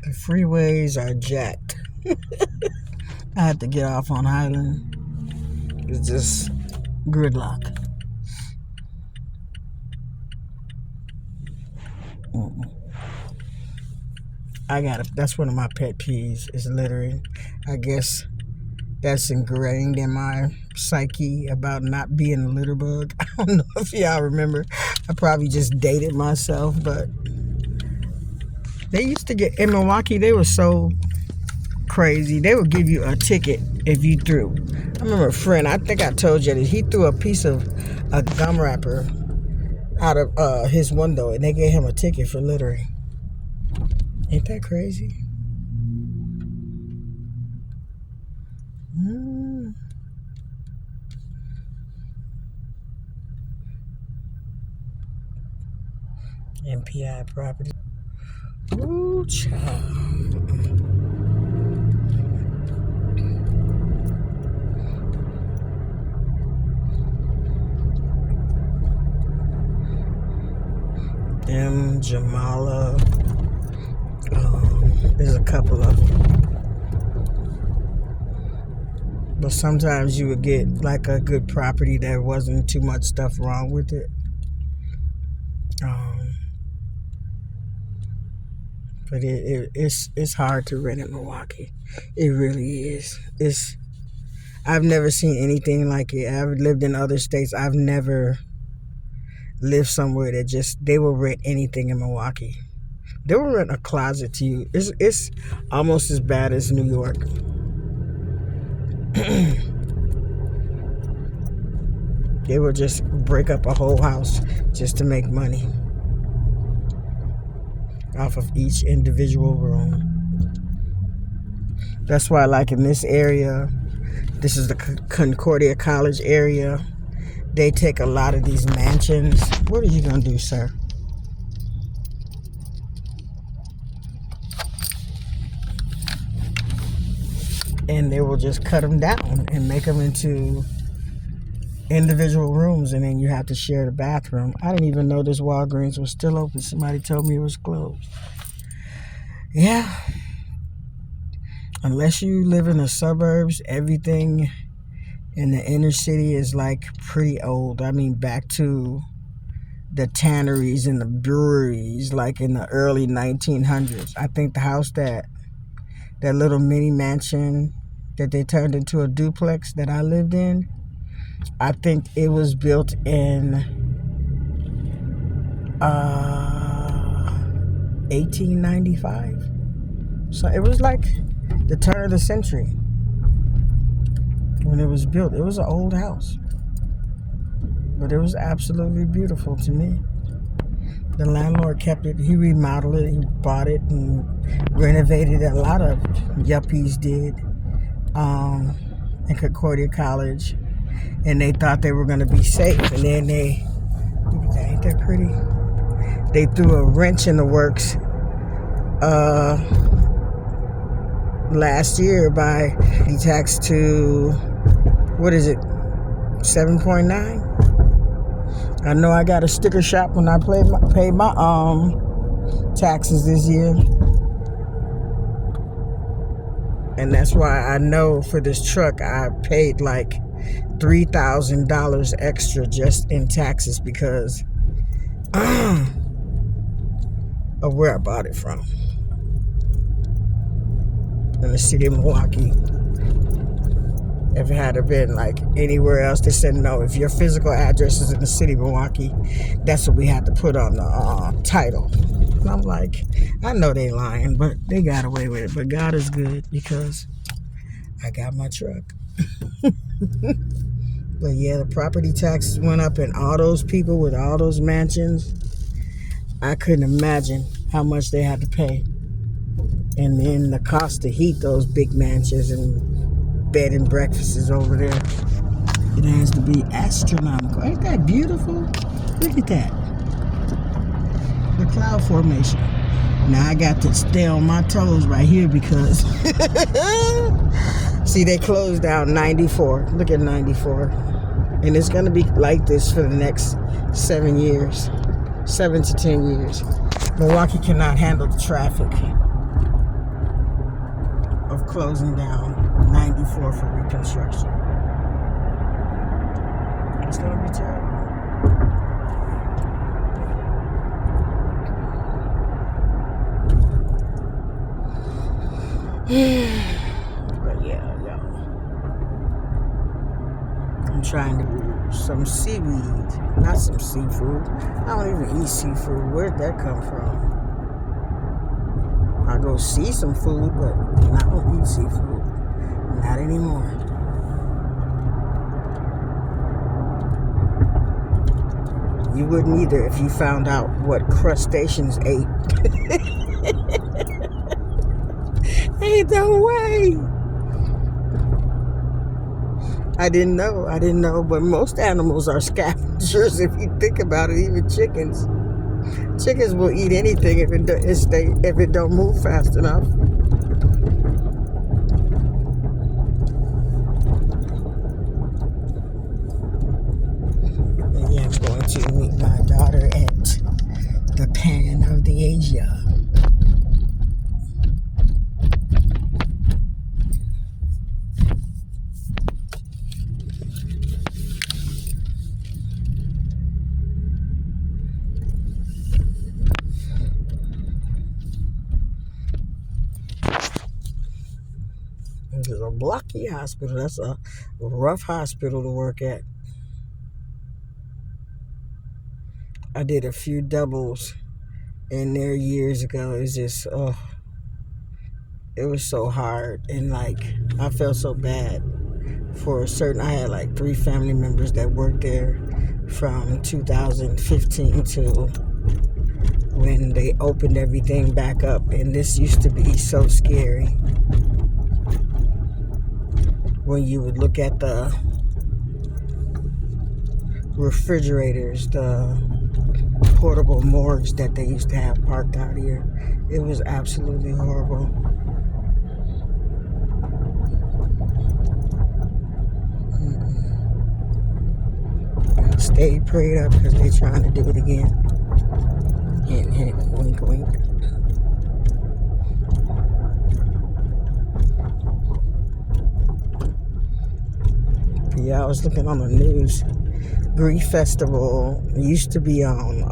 The freeways are jacked. I had to get off on Highland. It's just gridlock. That's one of my pet peeves is littering. I guess that's ingrained in my psyche about not being a litter bug. I don't know if y'all remember. I probably just dated myself, but they used to get in Milwaukee. They were so crazy. They would give you a ticket if you threw. I remember a friend. I think I told you that he threw a piece of a gum wrapper out of his window, and they gave him a ticket for littering. Ain't that crazy? MPI property. Ooh, child. M. Jamala. There's a couple of them. But sometimes you would get like a good property that wasn't too much stuff wrong with it. But it's hard to rent in Milwaukee. It really is. I've never seen anything like it. I've lived in other states. I've never lived somewhere that they will rent anything in Milwaukee. They will rent a closet to you. It's almost as bad as New York. They will just break up a whole house just to make money off of each individual room. That's why, like in this area, this is the Concordia College area. They take a lot of these mansions. What are you gonna do, sir? And they will just cut them down and make them into individual rooms, and then you have to share the bathroom. I didn't even know this Walgreens was still open. Somebody told me it was closed. Yeah. Unless you live in the suburbs, everything in the inner city is like pretty old. I mean, back to the tanneries and the breweries, like in the early 1900s. I think the house that little mini mansion that they turned into a duplex that I lived in, I think it was built in 1895. So it was like the turn of the century when it was built. It was an old house, but it was absolutely beautiful to me. The landlord kept it. He remodeled it. He bought it and renovated it. A lot of yuppies did in Concordia College. And they thought they were going to be safe. And then look at that, ain't that pretty? They threw a wrench in the works last year by the tax to, what is it, 7.9? I know I got a sticker shop when I paid my taxes this year. And that's why I know for this truck I paid like $3,000 extra just in taxes because of where I bought it from. In the city of Milwaukee. If it had been like anywhere else, they said no. If your physical address is in the city of Milwaukee, that's what we had to put on the title. And I'm like, I know they lying, but they got away with it. But God is good because I got my truck. But yeah, the property taxes went up, and all those people with all those mansions, I couldn't imagine how much they had to pay. And then the cost to heat those big mansions and bed and breakfasts over there, it has to be astronomical. Ain't that beautiful? Look at that. The cloud formation. Now I got to stay on my toes right here because see, they closed down 94. Look at 94. And it's going to be like this for the next 7 years. 7 to 10 years. Milwaukee cannot handle the traffic. of closing down 94 for reconstruction. It's going to be terrible. But yeah, y'all. I'm trying to do some seaweed, not some seafood. I don't even eat seafood. Where'd that come from? I go see some food, but I don't eat seafood. Not anymore. You wouldn't either if you found out what crustaceans ate. Ain't no way. I didn't know, but most animals are scavengers if you think about it, even chickens. Chickens will eat anything if it don't move fast enough. And yeah, I'm going to meet my daughter at the Pan of the Asia. There's a blocky hospital. That's a rough hospital to work at. I did a few doubles in there years ago. It's just, it was so hard. And like, I felt so bad for I had like 3 family members that worked there from 2015 to when they opened everything back up. And this used to be so scary. When you would look at the refrigerators, the portable morgues that they used to have parked out here, it was absolutely horrible. Stay prayed up because they're trying to do it again. Hint, hint, wink, wink. Yeah, I was looking on the news. Grief Festival used to be on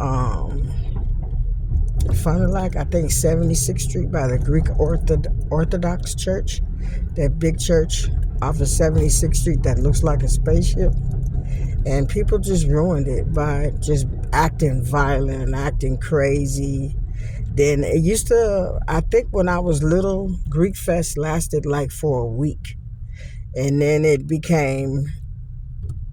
Fun like I think 76th Street by the Greek Orthodox Church. That big church off of 76th Street that looks like a spaceship. And people just ruined it by just acting violent and acting crazy. Then it used to, I think when I was little, Greek Fest lasted like for a week. And then it became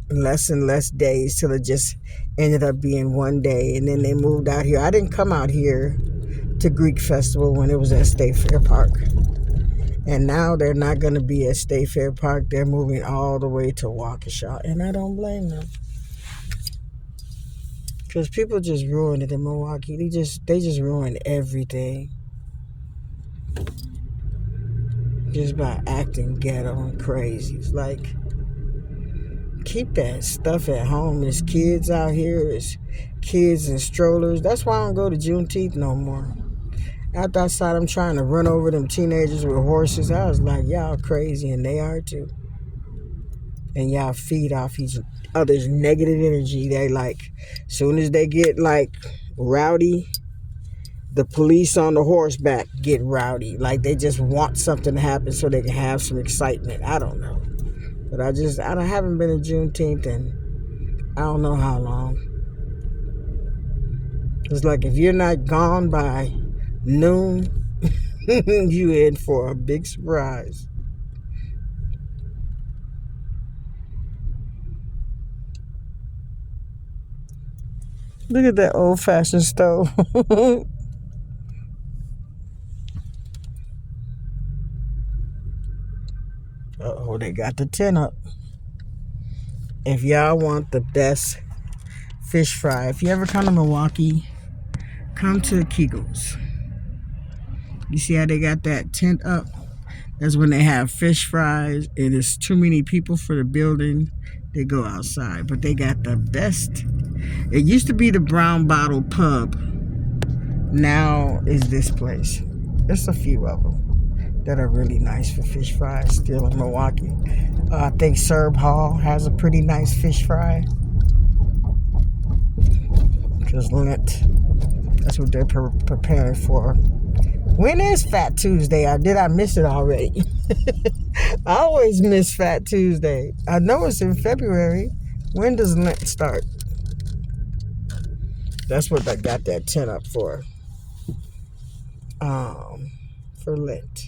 less and less days till it just ended up being one day. And then they moved out here. I didn't come out here to Greek Festival when it was at State Fair Park. And now they're not going to be at State Fair Park. They're moving all the way to Waukesha. And I don't blame them. Because people just ruined it in Milwaukee. They just ruined everything. Just by acting ghetto and crazy. It's like, keep that stuff at home. There's kids out here. There's kids in strollers. That's why I don't go to Juneteenth no more. After I saw them trying to run over them teenagers with horses, I was like, y'all crazy, and they are too. And y'all feed off each other's negative energy. They like, soon as they get like rowdy, the police on the horseback get rowdy. Like they just want something to happen so they can have some excitement. I don't know. But I haven't been to Juneteenth in I don't know how long. It's like if you're not gone by noon, you in for a big surprise. Look at that old-fashioned stove. Uh-oh, they got the tin up. If y'all want the best fish fry, if you ever come to Milwaukee, come to Kegel's. You see how they got that tent up? That's when they have fish fries. It is too many people for the building. They go outside. But they got the best. It used to be the Brown Bottle Pub. Now is this place. There's a few of them. that are really nice for fish fries still in Milwaukee. I think Serb Hall has a pretty nice fish fry. Because Lent, that's what they're preparing for. When is Fat Tuesday? Did I miss it already? I always miss Fat Tuesday. I know it's in February. When does Lent start? That's what I got that tent up for. For Lent.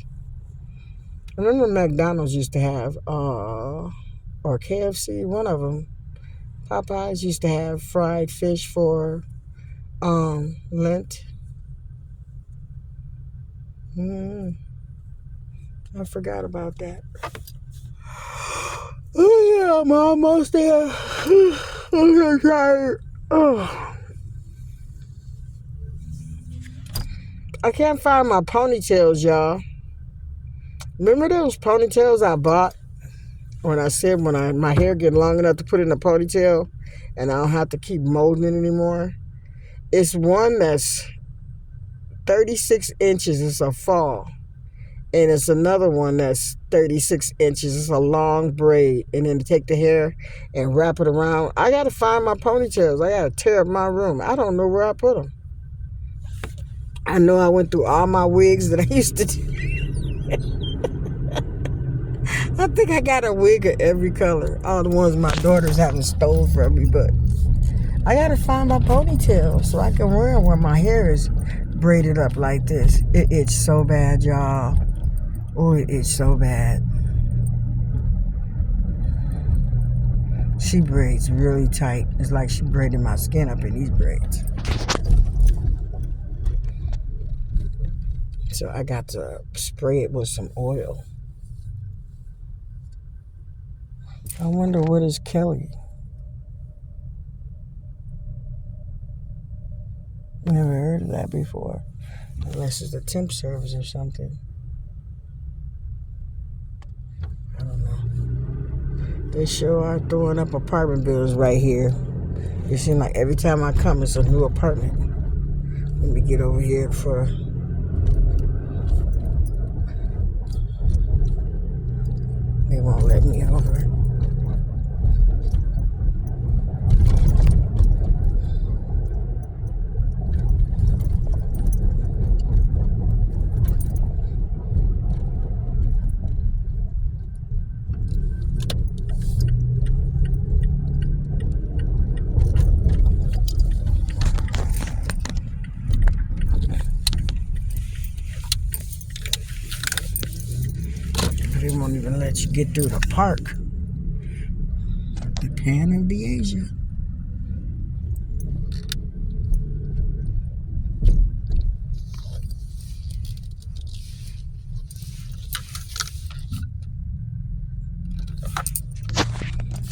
I remember McDonald's used to have, or KFC, one of them. Popeyes used to have fried fish for Lent. I forgot about that. Oh yeah, I'm almost there. I'm so tired. Oh. I can't find my ponytails, y'all. Remember those ponytails I bought when I said my hair get long enough to put in a ponytail and I don't have to keep molding it anymore? It's one that's 36 inches. It's a fall. And it's another one that's 36 inches. It's a long braid. And then to take the hair and wrap it around. I got to find my ponytails. I got to tear up my room. I don't know where I put them. I know I went through all my wigs that I used to do. I think I got a wig of every color. All the ones my daughters haven't stole from me. But I got to find my ponytail so I can wear them when my hair is braided up like this. It itches so bad, y'all. Oh, it itches so bad. She braids really tight. It's like she braided my skin up in these braids. So I got to spray it with some oil. I wonder what is Kelly? Never heard of that before. Unless it's a temp service or something. I don't know. They sure are throwing up apartment buildings right here. It seems like every time I come, it's a new apartment. Let me get over here for... They won't let me over. They won't even let you get through the park. The Pan of the Asia.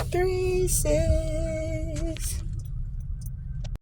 $3 cents.